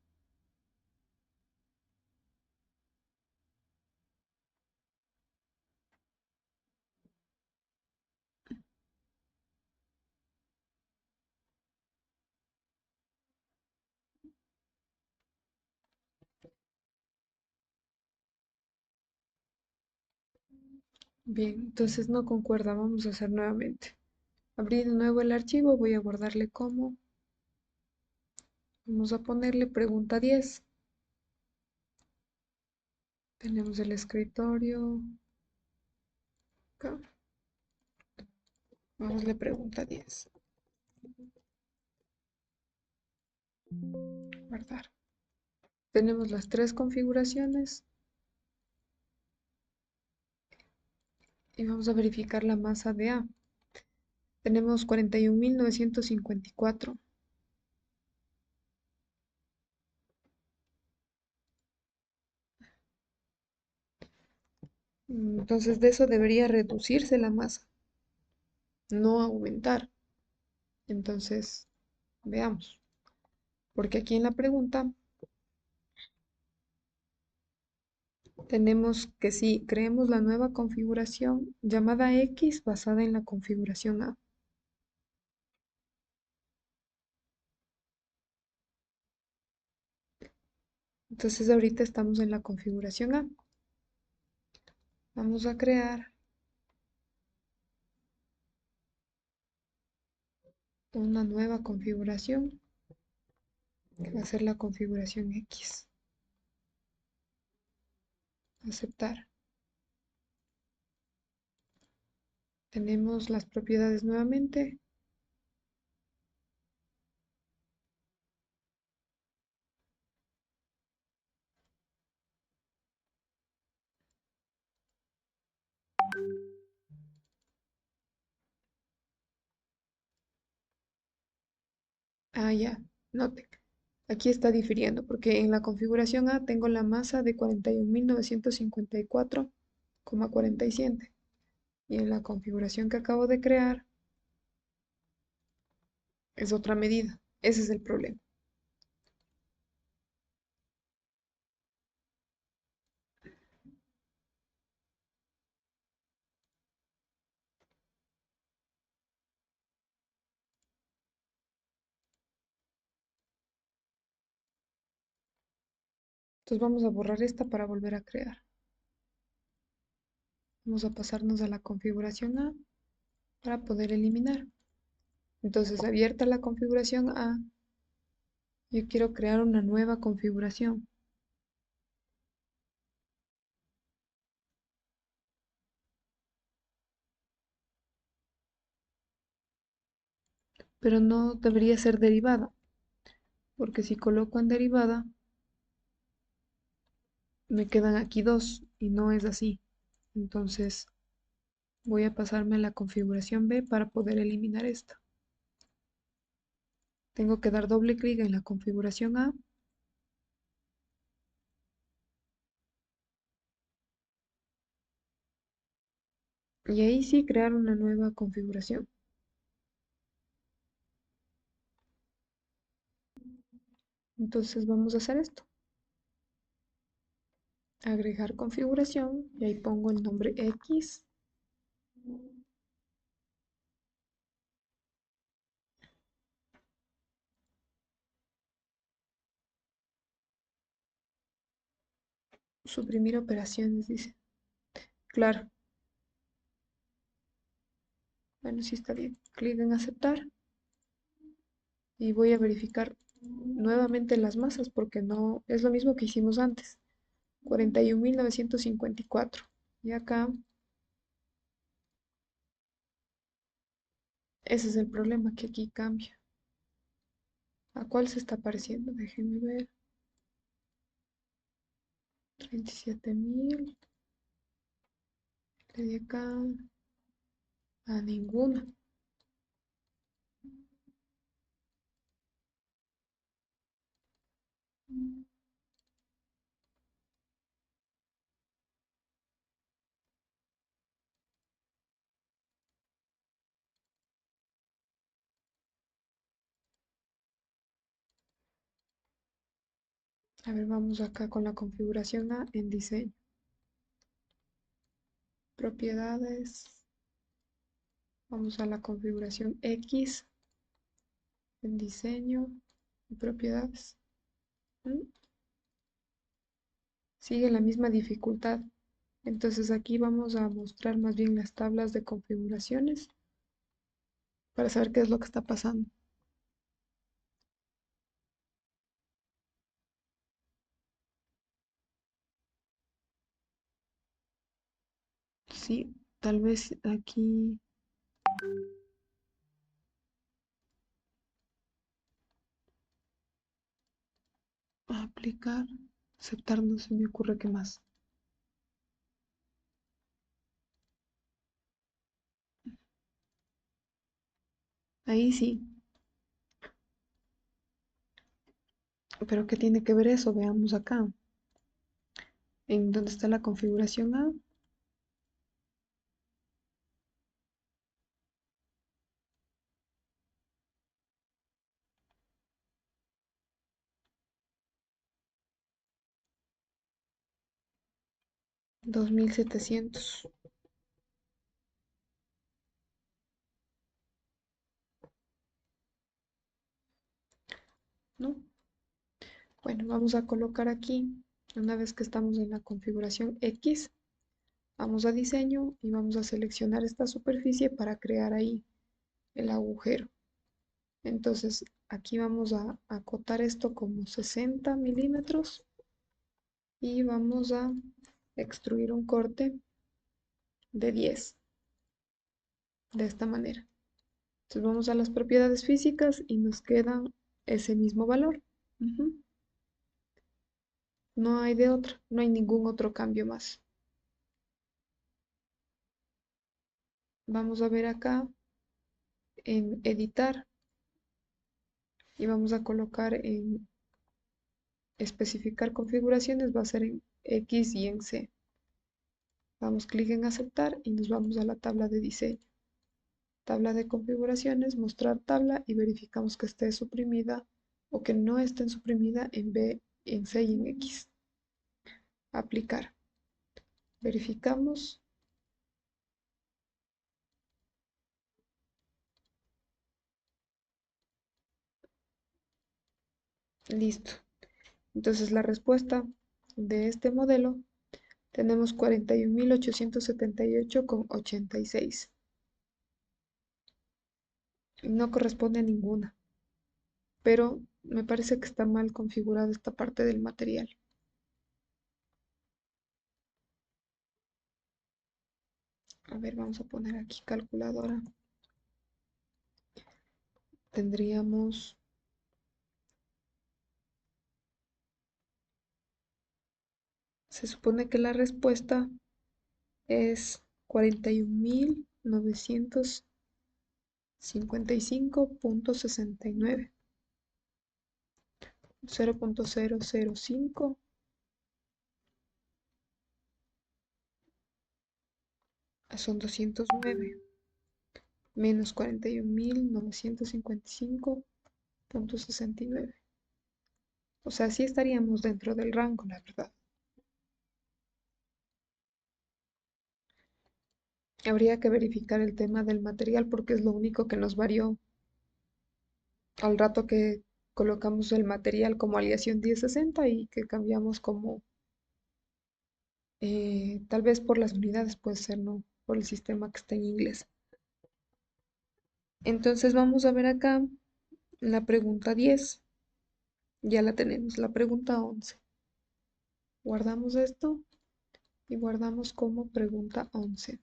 Bien, entonces no concuerda. Vamos a hacer nuevamente. Abrir de nuevo el archivo. Voy a guardarle como. Vamos a ponerle pregunta 10. Tenemos el escritorio. Acá. Vamos a pregunta 10. Guardar. Tenemos las tres configuraciones y vamos a verificar la masa de A. Tenemos 41.954. Entonces de eso debería reducirse la masa, no aumentar. Entonces, veamos. Porque aquí en la pregunta tenemos que si creemos la nueva configuración llamada X basada en la configuración A. Entonces ahorita estamos en la configuración A. Vamos a crear una nueva configuración que va a ser la configuración X. Aceptar. Tenemos las propiedades nuevamente. Ah, ya, note. Aquí está difiriendo porque en la configuración A tengo la masa de 41.954,47 y en la configuración que acabo de crear es otra medida. Ese es el problema. Entonces vamos a borrar esta para volver a crear. Vamos a pasarnos a la configuración A para poder eliminar. Entonces, abierta la configuración A, yo quiero crear una nueva configuración. Pero no debería ser derivada, porque si coloco en derivada, me quedan aquí dos y no es así. Entonces, Voy a pasarme a la configuración B para poder eliminar esto. Tengo que dar doble clic en la configuración A y ahí sí crear una nueva configuración. Entonces vamos a hacer esto. Agregar configuración y ahí pongo el nombre X. Suprimir operaciones, dice. Claro, bueno, sí está bien. Clic en aceptar y voy a verificar nuevamente las masas porque no es lo mismo que hicimos antes. 41.954. Y acá, ese es el problema, que aquí cambia. ¿A cuál se está pareciendo? Déjenme ver. 37.000. Le di acá a ninguna. A ver, vamos acá con la configuración A en diseño. Propiedades. Vamos a la configuración X en diseño y propiedades. ¿Mm? Sigue la misma dificultad. Entonces aquí vamos a mostrar más bien las tablas de configuraciones para saber qué es lo que está pasando. Sí, tal vez aquí aplicar, aceptar, no se me ocurre qué más. Ahí sí, pero ¿qué tiene que ver eso? Veamos acá. ¿En dónde está la configuración A? 2700. ¿No? Bueno, vamos a colocar aquí, una vez que estamos en la configuración X, vamos a diseño y vamos a seleccionar esta superficie para crear ahí el agujero. Entonces aquí vamos a acotar esto como 60 milímetros y vamos a extruir un corte de 10 de esta manera. Entonces vamos a las propiedades físicas y nos queda ese mismo valor. Ujú. No hay de otro, no hay ningún otro cambio más. Vamos a ver acá en editar y vamos a colocar en especificar configuraciones, va a ser en X y en C. Damos clic en aceptar y nos vamos a la tabla de diseño. Tabla de configuraciones, mostrar tabla y verificamos que esté suprimida o que no esté suprimida en B, en C y en X. Aplicar. Verificamos. Listo. Entonces la respuesta de este modelo tenemos 41.878,86. No corresponde a ninguna, pero me parece que está mal configurada esta parte del material. A ver, vamos a poner aquí calculadora. Tendríamos, se supone que la respuesta es 41.955.69. 0.005 son 209 menos 41.955.69. O sea, sí estaríamos dentro del rango, la verdad. Habría que verificar el tema del material porque es lo único que nos varió al rato que colocamos el material como aleación 1060 y que cambiamos como, tal vez por las unidades, puede ser, no, por el sistema que está en inglés. Entonces vamos a ver acá la pregunta 10. Ya la tenemos, la pregunta 11. Guardamos esto y guardamos como pregunta 11.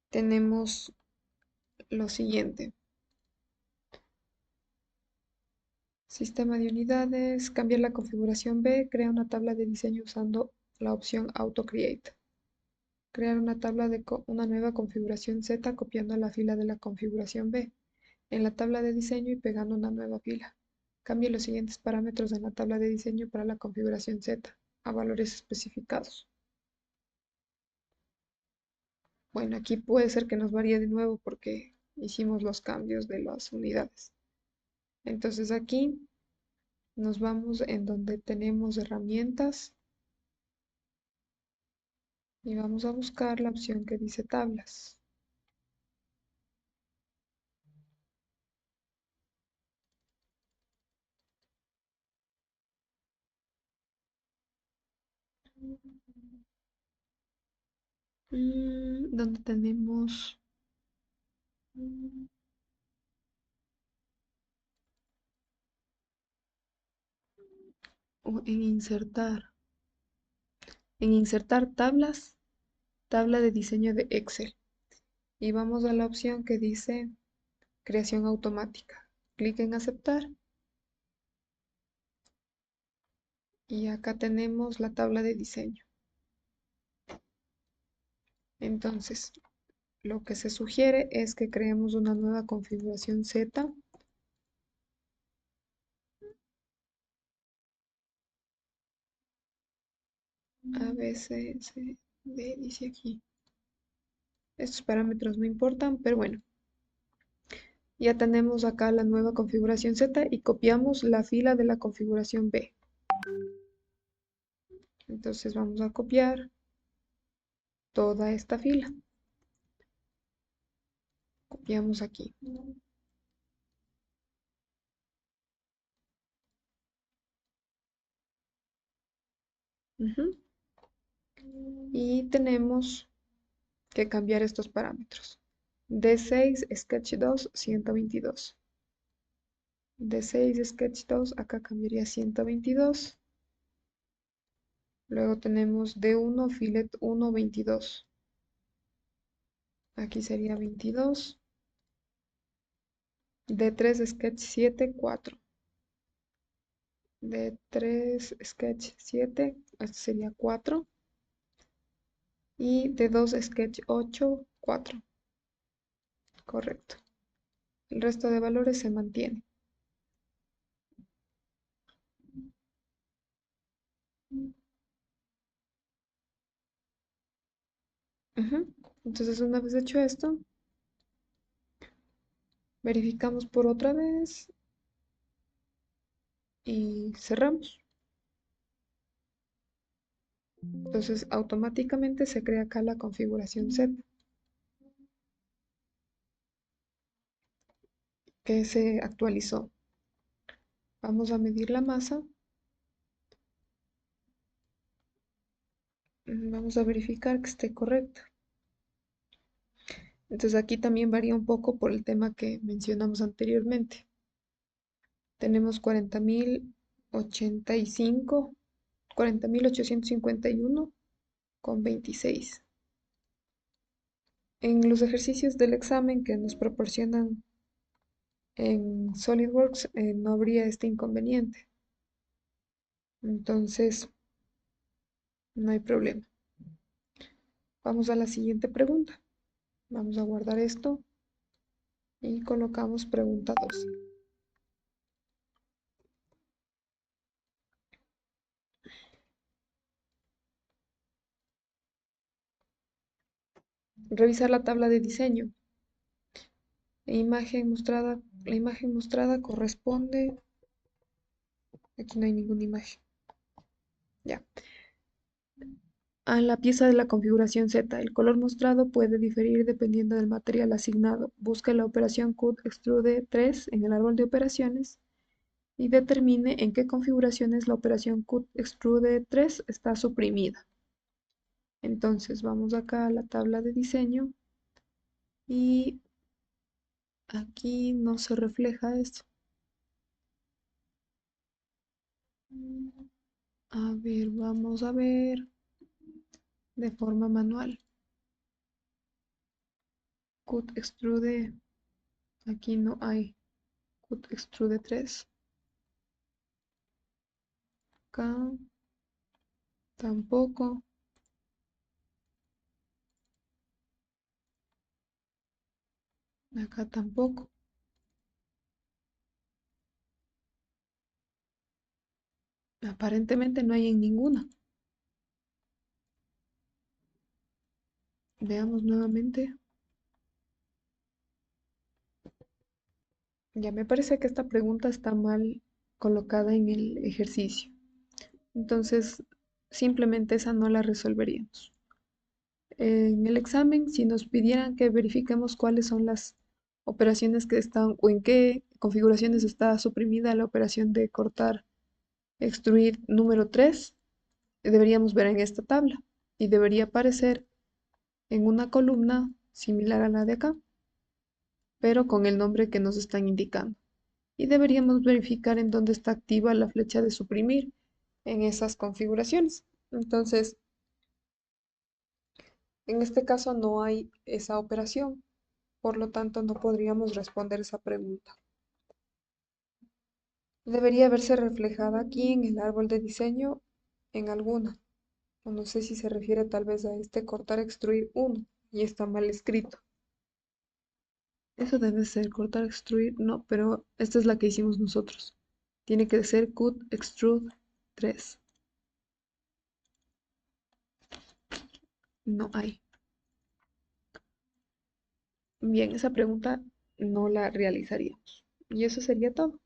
Tenemos lo siguiente. Sistema de unidades, cambiar la configuración B, crea una tabla de diseño usando la opción Auto Create. Crear una tabla de una nueva configuración Z copiando la fila de la configuración B en la tabla de diseño y pegando una nueva fila. Cambie los siguientes parámetros en la tabla de diseño para la configuración Z a valores especificados. Bueno, aquí puede ser que nos varíe de nuevo porque hicimos los cambios de las unidades. Entonces aquí nos vamos en donde tenemos herramientas y vamos a buscar la opción que dice tablas. Donde tenemos en insertar tablas, tabla de diseño de Excel. Y vamos a la opción que dice creación automática. Clic en aceptar y acá tenemos la tabla de diseño. Entonces, lo que se sugiere es que creemos una nueva configuración Z. A, B, C, C, D, dice aquí. Estos parámetros no importan, pero bueno. Ya tenemos acá la nueva configuración Z y copiamos la fila de la configuración B. Entonces vamos a copiar toda esta fila. Copiamos aquí. Ujú. Y tenemos que cambiar estos parámetros. D6, Sketch 2, 122. D6, Sketch 2, acá cambiaría 122. Luego tenemos D1, Fillet 1, 22. Aquí sería 22. D3, Sketch 7, 4. D3, Sketch 7, este sería 4. Y D2, Sketch 8, 4. Correcto. El resto de valores se mantiene. Ujú. Entonces, una vez hecho esto, verificamos por otra vez y cerramos. Entonces, automáticamente se crea acá la configuración Z que se actualizó. Vamos a medir la masa. Vamos a verificar que esté correcta. Entonces aquí también varía un poco por el tema que mencionamos anteriormente. Tenemos 40.085, 40.851 con 26. En los ejercicios del examen que nos proporcionan en SolidWorks no habría este inconveniente. Entonces, no hay problema. Vamos a la siguiente pregunta. Vamos a guardar esto y colocamos pregunta 2. Revisar la tabla de diseño. La imagen mostrada corresponde, aquí no hay ninguna imagen, ya, a la pieza de la configuración Z. El color mostrado puede diferir dependiendo del material asignado. Busque la operación Cut Extrude 3 en el árbol de operaciones y determine en qué configuraciones la operación Cut Extrude 3 está suprimida. Entonces vamos acá a la tabla de diseño y aquí no se refleja esto. A ver, vamos a ver de forma manual. Cut Extrude, aquí no hay. Cut Extrude 3. Acá tampoco. Acá tampoco. Aparentemente no hay en ninguna. Veamos nuevamente. Ya me parece que esta pregunta está mal colocada en el ejercicio. Entonces, simplemente esa no la resolveríamos. En el examen, si nos pidieran que verifiquemos cuáles son las operaciones que están o en qué configuraciones está suprimida la operación de cortar, extruir número 3, deberíamos ver en esta tabla y debería aparecer en una columna similar a la de acá, pero con el nombre que nos están indicando. Y deberíamos verificar en dónde está activa la flecha de suprimir en esas configuraciones. Entonces, en este caso no hay esa operación, por lo tanto no podríamos responder esa pregunta. Debería verse reflejada aquí en el árbol de diseño en alguna, o no sé si se refiere tal vez a este cortar extruir 1 y está mal escrito. Eso debe ser cortar extruir, no, pero esta es la que hicimos nosotros. Tiene que ser cut extrude 3. No hay. Bien, esa pregunta no la realizaríamos. Y eso sería todo.